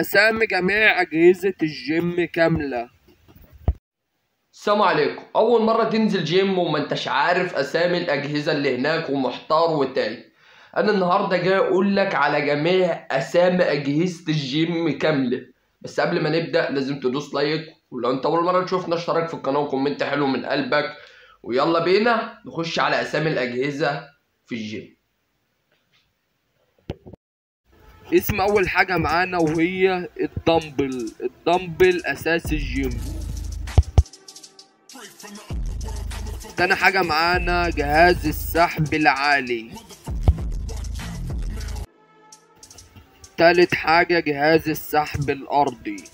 أسامي جميع أجهزة الجيم كاملة. السلام عليكم. اول مره تنزل جيم وما انتش عارف اسامي الاجهزه اللي هناك ومحتار وتايه. انا النهارده جاي اقول لك على جميع اسامي اجهزه الجيم كامله. بس قبل ما نبدا لازم تدوس لايك، ولو انت اول مره تشوفنا اشترك في القناه وكومنت حلو من قلبك. ويلا بينا نخش على اسامي الاجهزه في الجيم. اسم أول حاجة معانا وهي الدمبل أساس الجيم. تاني حاجة معانا جهاز السحب العالي. تالت حاجة جهاز السحب الأرضي.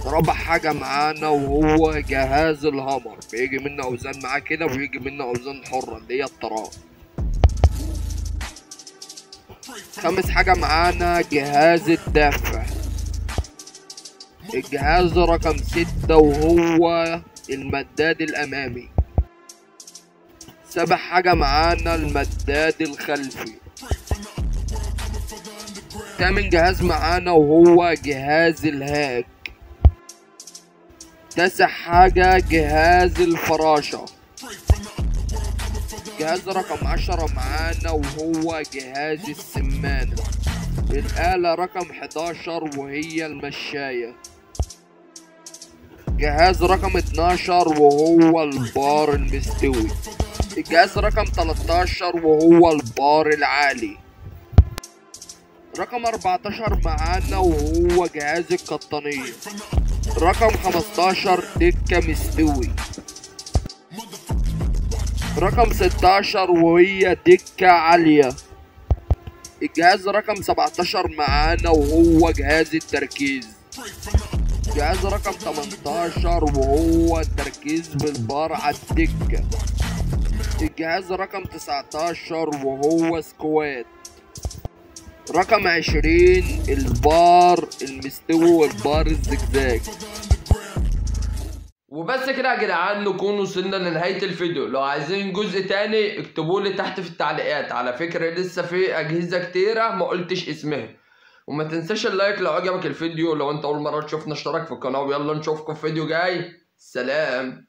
رابع حاجة معانا وهو جهاز الهامر، بيجي منه أوزان معاه كده ويجي منه أوزان حرة اللي هي الطراب. خامس حاجة معانا جهاز الدافع، الجهاز رقم 6 وهو المداد الأمامي. سابع حاجة معانا المداد الخلفي. تامن جهاز معانا وهو جهاز الهاك. تاسع حاجة جهاز الفراشة. جهاز رقم 10 معانا وهو جهاز السمانة. الآلة رقم 11 وهي المشاية. جهاز رقم 12 وهو البار المستوي. الجهاز رقم 13 وهو البار العالي. رقم 14 معانا وهو جهاز القطنية. رقم 15 دكة مستوي. رقم 16 وهي دكة عالية. الجهاز رقم 17 معانا وهو جهاز التركيز. جهاز رقم 18 وهو التركيز بالبار على الدكة. الجهاز رقم 19 وهو سكوات. رقم 20 البار المستوي والبار الزجزاج. وبس كده يا جدعان نكون وصلنا لنهاية الفيديو. لو عايزين جزء تاني اكتبوا لي تحت في التعليقات. على فكرة لسه في أجهزة كتيرة ما قلتش اسمها. وما تنساش اللايك لو عجبك الفيديو. لو انت أول مرة تشوفنا اشترك في القناة، ويلا نشوفكم في فيديو جاي. سلام.